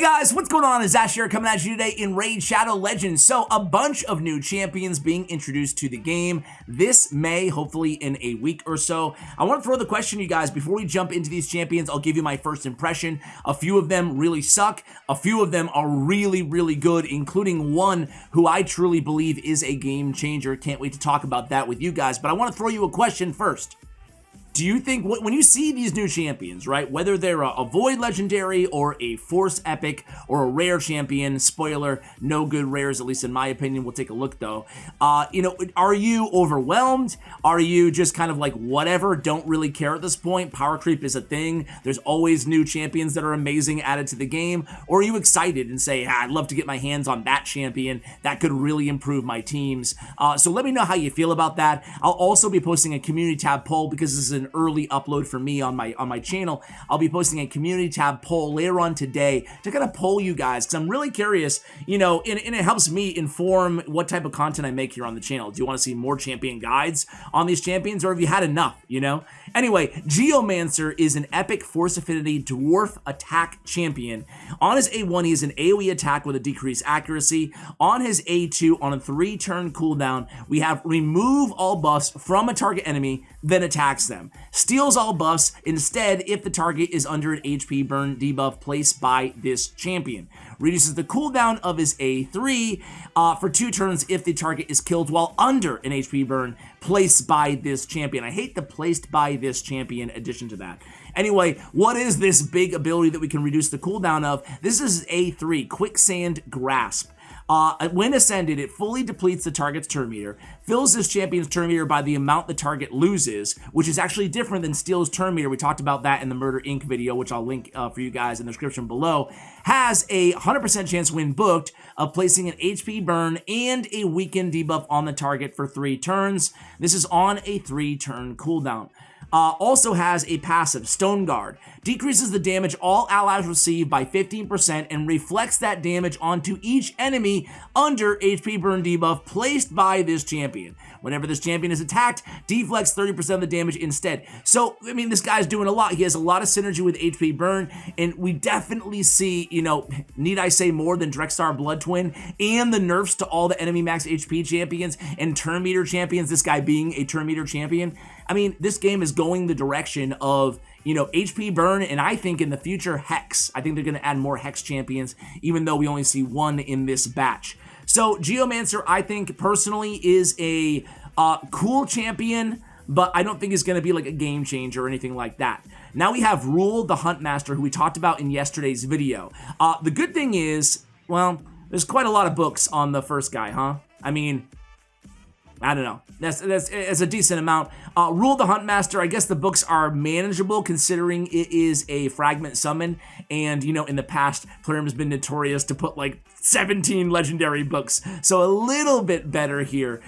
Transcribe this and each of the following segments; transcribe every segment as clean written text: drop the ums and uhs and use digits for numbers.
Guys, what's going on? It's Ash here coming at you today in Raid Shadow Legends. So a bunch of new champions being introduced to the game this May, hopefully in a week or so. I want to throw the question, you guys, before we jump into these champions, I'll give you my first impression. A few of them really suck. A few of them are really, really good, including one who I truly believe is a game changer. Can't wait to talk about that with you guys, but I want to throw you a question first. Do you think, when you see these new champions, right, whether they're a Void Legendary or a Force Epic or a Rare champion, spoiler, no good rares, at least in my opinion, we'll take a look though, are you overwhelmed? Are you just kind of like, whatever, don't really care at this point? Power creep is a thing. There's always new champions that are amazing added to the game. Or are you excited and say, I'd love to get my hands on that champion. That could really improve my teams. So let me know how you feel about that. I'll also be posting a community tab poll because this is an early upload for me on my channel. I'll be posting a community tab poll later on today to kind of poll you guys because I'm really curious, and it helps me inform what type of content I make here on the channel. Do you want to see more champion guides on these champions, or have you had enough, Anyway, Geomancer is an epic Force Affinity Dwarf attack champion. On his A1, he is an AoE attack with a decreased accuracy. On his A2, on a 3-turn cooldown, we have remove all buffs from a target enemy, then attacks them. Steals all buffs instead if the target is under an HP burn debuff placed by this champion. Reduces the cooldown of his A3 for 2 turns if the target is killed while under an HP burn placed by this champion. I hate the placed by this champion addition to that. Anyway, what is this big ability that we can reduce the cooldown of? This is A3, Quicksand Grasp. When ascended, it fully depletes the target's turn meter, fills this champion's turn meter by the amount the target loses, which is actually different than Steel's turn meter. We talked about that in the Murder Inc. video, which I'll link for you guys in the description below. Has a 100% chance when booked of placing an HP burn and a weaken debuff on the target for 3 turns. This is on a 3-turn cooldown. Also has a passive, Stone Guard. Decreases the damage all allies receive by 15% and reflects that damage onto each enemy under HP burn debuff placed by this champion. Whenever this champion is attacked, deflects 30% of the damage instead. So, this guy's doing a lot. He has a lot of synergy with HP burn, and we definitely see, need I say more than Drexar Blood Twin and the nerfs to all the enemy max HP champions and turn meter champions, this guy being a turn meter champion. This game is going the direction of, HP burn, and I think in the future, Hex. I think they're going to add more Hex champions, even though we only see one in this batch. So, Geomancer, I think, personally, is a cool champion, but I don't think he's going to be like a game changer or anything like that. Now we have Ruel, the Huntmaster, who we talked about in yesterday's video. The good thing is, well, there's quite a lot of books on the first guy, huh? I don't know. That's a decent amount. Ruel the Huntmaster, I guess the books are manageable considering it is a fragment summon. And, in the past, Plarium has been notorious to put like 17 legendary books. So a little bit better here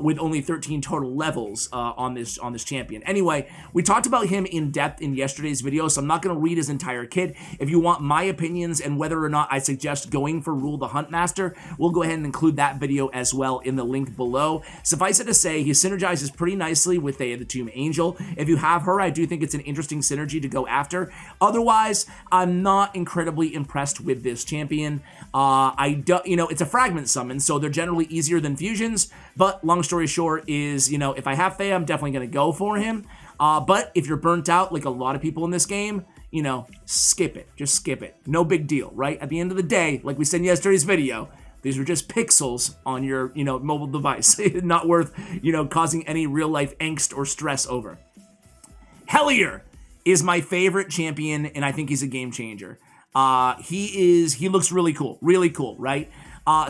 with only 13 total levels on this champion. Anyway, we talked about him in depth in yesterday's video, so I'm not going to read his entire kit. If you want my opinions and whether or not I suggest going for Ruel the Huntmaster, we'll go ahead and include that video as well in the link below. Suffice it to say, he synergizes pretty nicely with the Tomb Angel. If you have her, I do think it's an interesting synergy to go after. Otherwise, I'm not incredibly impressed with this champion. It's a fragment summon, so they're generally easier than fusions, but long story short is, if I have Faye, I'm definitely going to go for him. But if you're burnt out, like a lot of people in this game, skip it. Just skip it. No big deal, right? At the end of the day, like we said in yesterday's video, these are just pixels on your, mobile device. Not worth, causing any real-life angst or stress over. Hellier is my favorite champion, and I think he's a game changer. He looks really cool, right?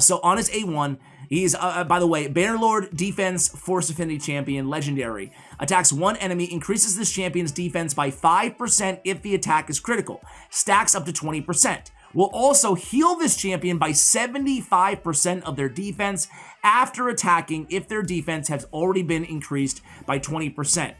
So on his A1, he's, by the way, Bannerlord, defense, Force Affinity champion, legendary. Attacks one enemy, increases this champion's defense by 5% if the attack is critical. Stacks up to 20%. Will also heal this champion by 75% of their defense after attacking if their defense has already been increased by 20%.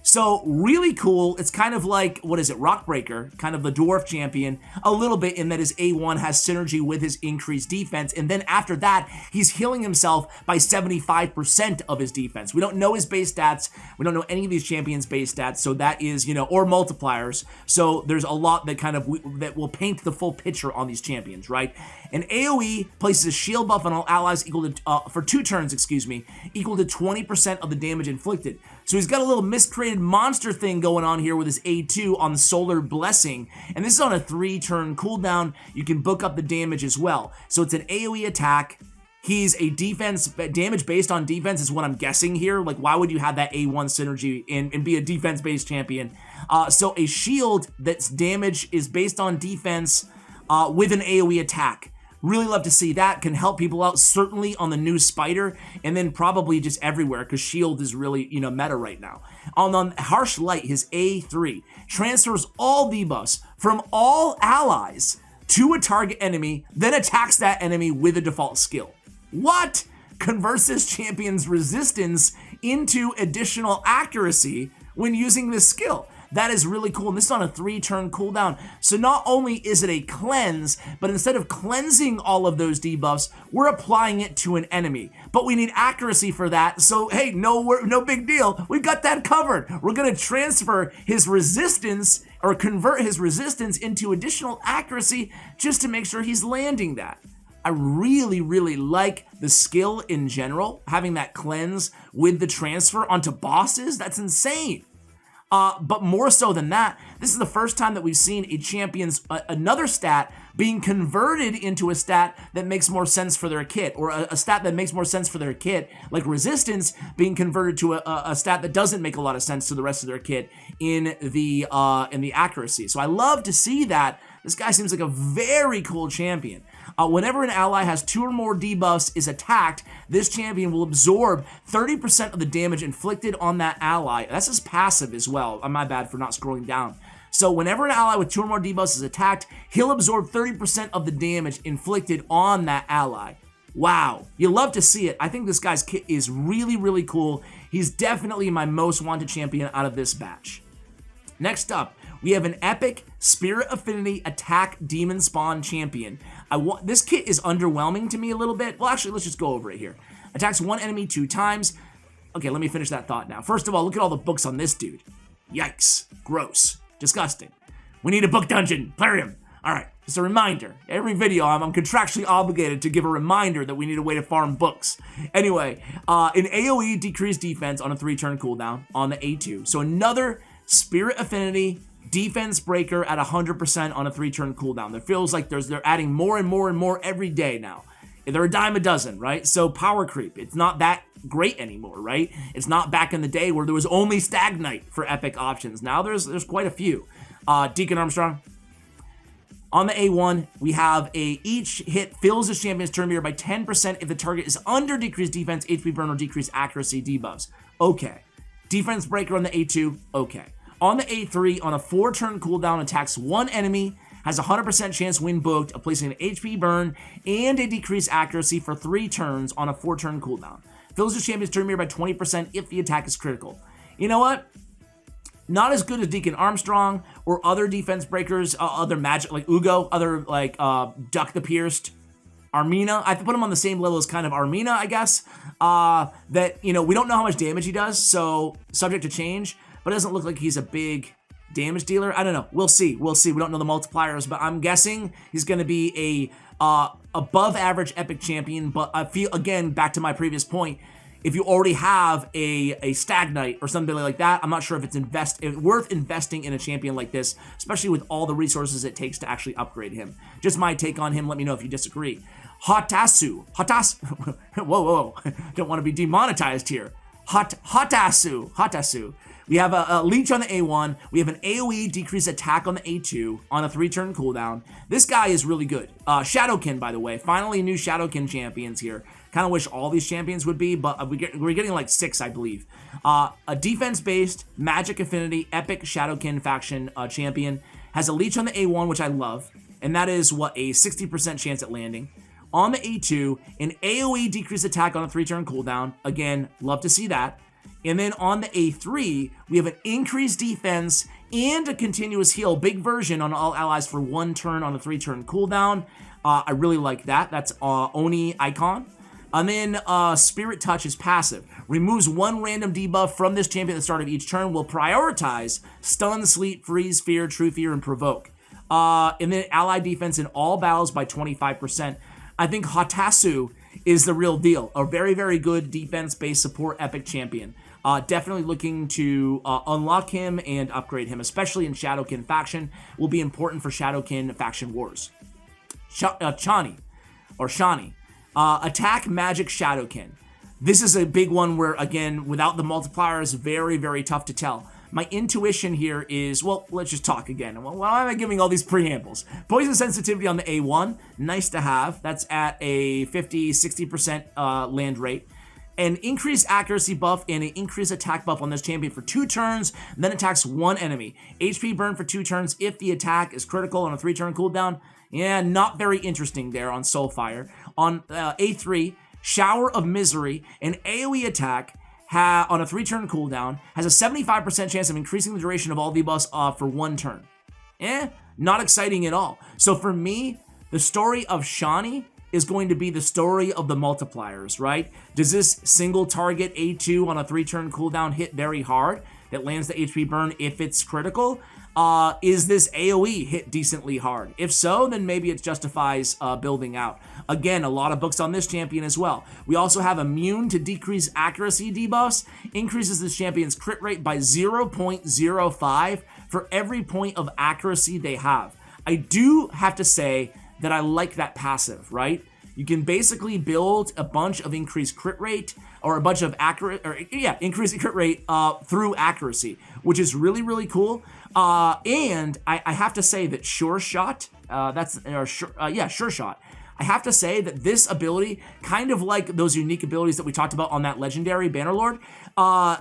So really cool. It's kind of like, what is it, Rockbreaker, kind of the Dwarf champion, a little bit in that his A1 has synergy with his increased defense, and then after that, he's healing himself by 75% of his defense. We don't know his base stats. We don't know any of these champions' base stats, so that is, you know, or multipliers. So there's a lot that kind of, that will paint the full picture on these champions, right? An AoE places a shield buff on all allies equal to, for 2 turns, excuse me, equal to 20% of the damage inflicted. So he's got a little miscreated monster thing going on here with his A2 on the Solar Blessing, and this is on a 3-turn cooldown. You can book up the damage as well. So it's an AoE attack. He's a defense, damage based on defense is what I'm guessing here. Like, why would you have that A1 synergy and be a defense-based champion? So a shield that's damage is based on defense with an AoE attack. Really love to see that. Can help people out, certainly on the new Spider, and then probably just everywhere, because Shield is really, you know, meta right now. On Harsh Light, his A3 transfers all debuffs from all allies to a target enemy, then attacks that enemy with a default skill. What? Converts this champion's resistance into additional accuracy when using this skill. That is really cool, and this is on a 3-turn cooldown. So not only is it a cleanse, but instead of cleansing all of those debuffs, we're applying it to an enemy. But we need accuracy for that, so hey, no big deal. We've got that covered. We're gonna transfer his resistance, or convert his resistance into additional accuracy just to make sure he's landing that. I really, really like the skill in general, having that cleanse with the transfer onto bosses. That's insane. But more so than that, this is the first time that we've seen a champion's another stat being converted into a stat that makes more sense for their kit, or a stat that makes more sense for their kit, like resistance being converted to a stat that doesn't make a lot of sense to the rest of their kit in the accuracy. So I love to see that. This guy seems like a very cool champion. Whenever an ally has 2 or more debuffs is attacked, this champion will absorb 30% of the damage inflicted on that ally. That's his passive as well. My bad for not scrolling down. So whenever an ally with 2 or more debuffs is attacked, he'll absorb 30% of the damage inflicted on that ally. Wow, you love to see it. I think this guy's kit is really, really cool. He's definitely my most wanted champion out of this batch. Next up, we have an epic Spirit Affinity Attack Demonspawn champion. This kit is underwhelming to me a little bit. Well, actually, let's just go over it here. Attacks 1 enemy 2 times. Okay, let me finish that thought now. First of all, look at all the books on this dude. Yikes. Gross. Disgusting. We need a book dungeon. Plarium. All right, just a reminder. Every video, I'm contractually obligated to give a reminder that we need a way to farm books. Anyway, an AoE decreased defense on a 3-turn cooldown on the A2. So another Spirit Affinity defense breaker at 100% on a 3-turn cooldown. It feels like they're adding more and more and more every day now. They're a dime a dozen, right? So power creep, it's not that great anymore, right? It's not back in the day where there was only Stagnite for epic options. Now there's quite a few. Deacon Armstrong. On the A1, we have each hit fills the champion's turn meter by 10% if the target is under decreased defense, HP burn, or decreased accuracy debuffs. Okay. Defense breaker on the A2, okay. On the A3, on a 4-turn cooldown, attacks 1 enemy, has a 100% chance when booked of placing an HP burn and a decreased accuracy for 3 turns on a 4-turn cooldown. Fills the champion's turn meter by 20% if the attack is critical. You know what? Not as good as Deacon Armstrong or other defense breakers, other magic, like Ugo, other like Duck the Pierced, Armina. I have to put him on the same level as kind of Armina, I guess. That, you know, we don't know how much damage he does, so subject to change. But it doesn't look like he's a big damage dealer. I don't know. We'll see. We'll see. We don't know the multipliers, but I'm guessing he's going to be a above average epic champion. But I feel, again, back to my previous point, if you already have a Stagnite or something like that, I'm not sure if it's worth investing in a champion like this, especially with all the resources it takes to actually upgrade him. Just my take on him. Let me know if you disagree. Hotatsu. Whoa. Don't want to be demonetized here. Hotatsu. We have a leech on the A1. We have an AoE decreased attack on the A2 on a 3-turn cooldown. This guy is really good. Shadowkin, by the way. Finally, new Shadowkin champions here. Kind of wish all these champions would be, but we're getting like 6, I believe. A defense-based Magic Affinity Epic Shadowkin faction champion. Has a leech on the A1, which I love. And that is, what, a 60% chance at landing. On the A2, an AoE decreased attack on a 3-turn cooldown. Again, love to see that. And then on the A3, we have an increased defense and a continuous heal, big version on all allies for 1 turn on a 3-turn cooldown. I really like that. That's Oni icon. And then Spirit Touch is passive. Removes 1 random debuff from this champion at the start of each turn. Will prioritize Stun, Sleep, Freeze, Fear, True Fear, and Provoke. And then ally defense in all battles by 25%. I think Hotatsu is the real deal. A very, very good defense-based support epic champion. Definitely looking to unlock him and upgrade him, especially in Shadowkin faction. Will be important for Shadowkin faction wars. Chani, or Shani. Attack Magic Shadowkin. This is a big one where, again, without the multipliers, very, very tough to tell. My intuition here is, well, let's just talk again. Why am I giving all these preambles? Poison sensitivity on the A1, nice to have. That's at a 50-60% land rate. An increased accuracy buff and an increased attack buff on this champion for 2 turns, then attacks 1 enemy. HP burn for 2 turns if the attack is critical on a 3-turn cooldown. Yeah, not very interesting there on Soulfire. On A3, Shower of Misery, an AoE attack on a 3-turn cooldown, has a 75% chance of increasing the duration of all debuffs for 1 turn. Not exciting at all. So for me, the story of Chani is going to be the story of the multipliers, right? Does this single target A2 on a 3-turn cooldown hit very hard that lands the HP burn if it's critical? Is this AoE hit decently hard? If so, then maybe it justifies building out. Again, a lot of books on this champion as well. We also have immune to decrease accuracy debuffs. Increases this champion's crit rate by 0.05 for every point of accuracy they have. I do have to say that I like that passive, right? You can basically build a bunch of increased crit rate or a bunch of increased crit rate through accuracy, which is really, really cool. And I have to say that Sure Shot, Sure Shot. I have to say that this ability, kind of like those unique abilities that we talked about on that legendary Bannerlord,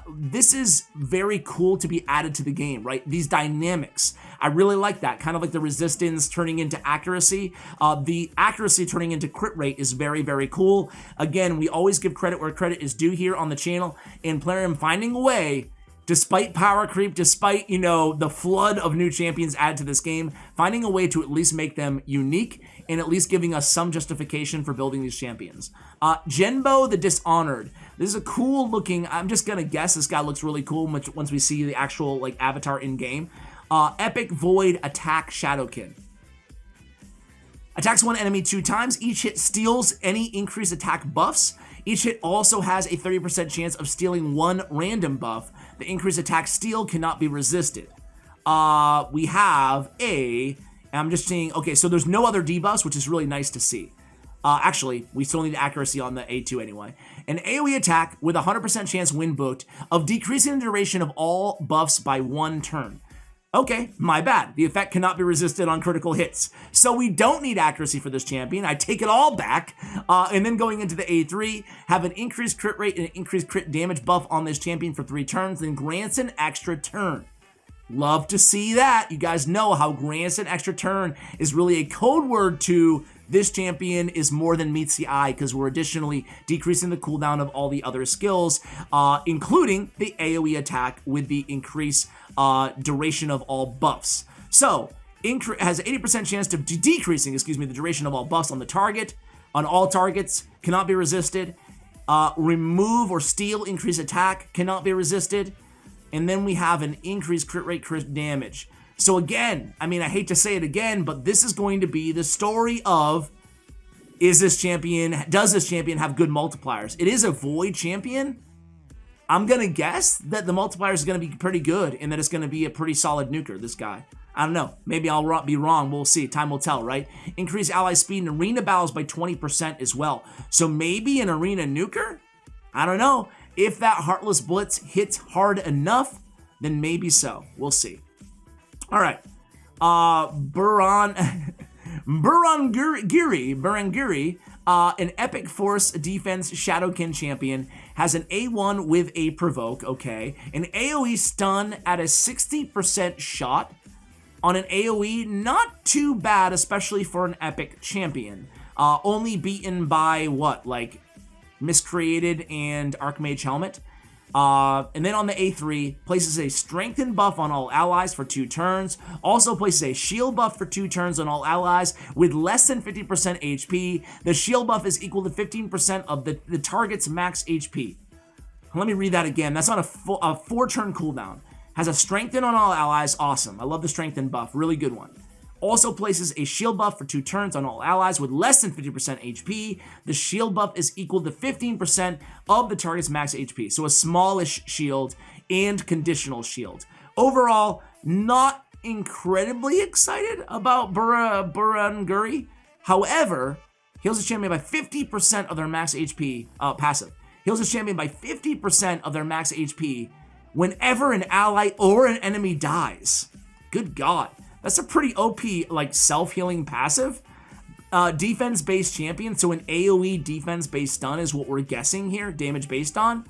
this is very cool to be added to the game, right? These dynamics. I really like that, kind of like the resistance turning into accuracy. The accuracy turning into crit rate is very, very cool. Again, we always give credit where credit is due here on the channel, and Plarium finding a way, despite power creep, despite, the flood of new champions added to this game, finding a way to at least make them unique and at least giving us some justification for building these champions. Genbo the Dishonored. This is a cool looking, I'm just gonna guess this guy looks really cool once we see the actual avatar in game. Epic Void Attack Shadowkin. Attacks 1 enemy 2 times. Each hit steals any increased attack buffs. Each hit also has a 30% chance of stealing 1 random buff. The increased attack steal cannot be resisted. We have I'm just seeing, okay, so there's no other debuffs, which is really nice to see. Actually, we still need accuracy on the A2 anyway. An AoE attack with 100% chance win booked of decreasing the duration of all buffs by 1 turn. Okay, my bad. The effect cannot be resisted on critical hits. So we don't need accuracy for this champion. I take it all back. And then going into the A3, have an increased crit rate and an increased crit damage buff on this champion for 3 turns, then grants an extra turn. Love to see that. You guys know how grants an extra turn is really a code word to this champion is more than meets the eye, because we're additionally decreasing the cooldown of all the other skills, including the AoE attack with the increased duration of all buffs. So, has an 80% chance to decreasing, the duration of all buffs on the target, on all targets, cannot be resisted. Remove or steal increased attack, cannot be resisted. And then we have an increased crit rate, crit damage. So again, I hate to say it again, but this is going to be the story of, does this champion have good multipliers? It is a Void champion. I'm going to guess that the multipliers is going to be pretty good and that it's going to be a pretty solid nuker, this guy. I don't know. Maybe I'll be wrong. We'll see. Time will tell, right? Increase ally speed in arena battles by 20% as well. So maybe an arena nuker? I don't know. If that Heartless Blitz hits hard enough, then maybe so. We'll see. All right. Burangiri, an Epic Force Defense Shadowkin champion, has an A1 with a Provoke, okay. An AoE stun at a 60% shot. On an AoE, not too bad, especially for an Epic champion. Only beaten by, what, like Miscreated and Archmage Helmet. And then on the A3, places a strengthen buff on all allies for 2 turns. Also places a shield buff for 2 turns on all allies with less than 50% HP. The shield buff is equal to 15% of the target's max HP. Let me read that again. That's on a 4-turn cooldown. Has a strengthen on all allies. Awesome. I love the strengthen buff. Really good one. Also places a shield buff for 2 turns on all allies with less than 50% HP. The shield buff is equal to 15% of the target's max HP. So a smallish shield and conditional shield. Overall, not incredibly excited about Burangiri. However, heals a champion by 50% of their max HP passive. Heals a champion by 50% of their max HP whenever an ally or an enemy dies. Good God. That's a pretty OP, like, self-healing passive. Defense-based champion, so an AoE defense-based stun is what we're guessing here, damage based on.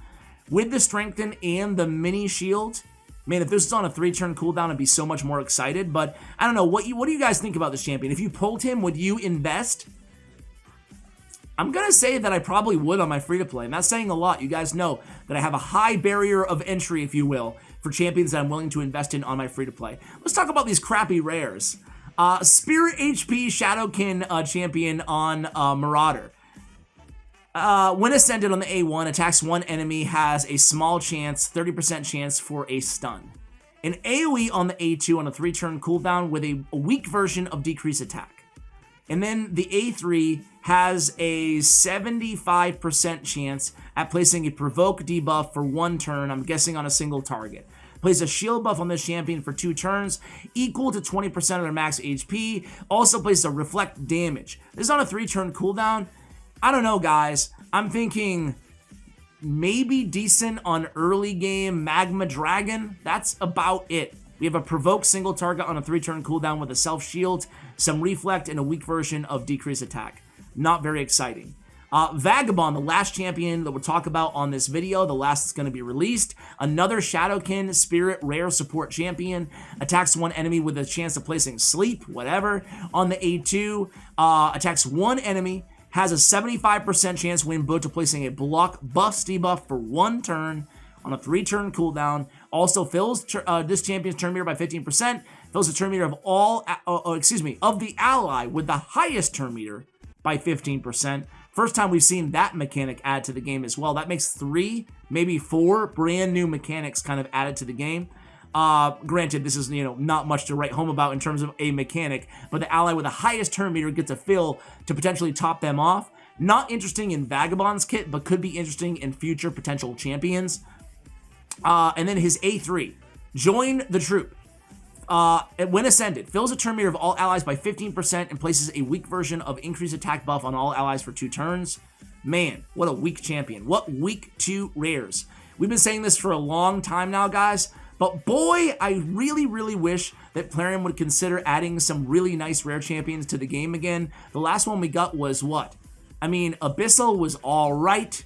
With the strengthen and the mini shield, man, if this is on a 3-turn cooldown, I'd be so much more excited. But I don't know, what do you guys think about this champion? If you pulled him, would you invest? I'm going to say that I probably would on my free-to-play. I'm not saying a lot. You guys know that I have a high barrier of entry, if you will, for champions that I'm willing to invest in on my free-to-play. Let's talk about these crappy rares. Spirit HP Shadowkin champion on Marauder. When ascended on the A1, attacks one enemy, has a small chance, 30% chance for a stun. An AoE on the A2 on a 3-turn cooldown with a weak version of decrease attack. And then the A3 has a 75% chance at placing a provoke debuff for 1 turn, I'm guessing on a single target. Plays a shield buff on this champion for 2 turns, equal to 20% of their max HP. Also places a reflect damage. This is on a 3-turn cooldown. I don't know, guys. I'm thinking maybe decent on early game Magma Dragon. That's about it. We have a provoke single target on a 3-turn cooldown with a self shield, some reflect, and a weak version of decrease attack. Not very exciting. Vagabond, the last champion that we'll talk about on this video, the last that's going to be released. Another Shadowkin Spirit Rare Support Champion. Attacks one enemy with a chance of placing sleep, whatever. On the A2, attacks one enemy. Has a 75% chance when boot to placing a block buff debuff for 1 turn on a 3-turn cooldown. Also fills this champion's turn meter by 15%. Fills the turn meter of of the ally with the highest turn meter by 15%. First time we've seen that mechanic add to the game as well. That makes 3, maybe 4 brand new mechanics kind of added to the game. Granted, this is, not much to write home about in terms of a mechanic, but the ally with the highest turn meter gets a fill to potentially top them off. Not interesting in Vagabond's kit, but could be interesting in future potential champions. And then his A3, join the troop. When ascended, fills a turn meter of all allies by 15% and places a weak version of increased attack buff on all allies for 2 turns. Man, what a weak champion. What weak 2 rares. We've been saying this for a long time now, guys. But boy, I really, really wish that Plarium would consider adding some really nice rare champions to the game again. The last one we got was what? I mean, Abyssal was all right.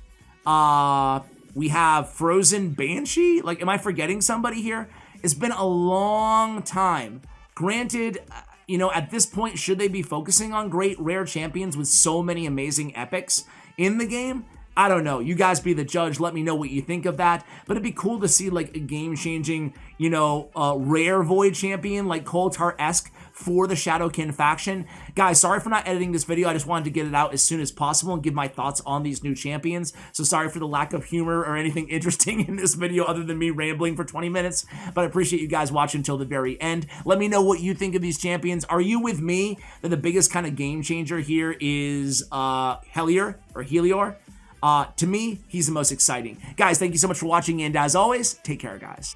We have Frozen Banshee. Like, am I forgetting somebody here? It's been a long time. Granted, at this point, should they be focusing on great rare champions with so many amazing epics in the game? I don't know. You guys be the judge. Let me know what you think of that. But it'd be cool to see like a game-changing, rare Void champion like Coulthard-esque for the Shadowkin faction. Guys, sorry for not editing this video. I just wanted to get it out as soon as possible and give my thoughts on these new champions. So sorry for the lack of humor or anything interesting in this video other than me rambling for 20 minutes. But I appreciate you guys watching until the very end. Let me know what you think of these champions. Are you with me that the biggest kind of game changer here is Hellier or Helior? To me, he's the most exciting. Guys, thank you so much for watching, and as always, take care, guys.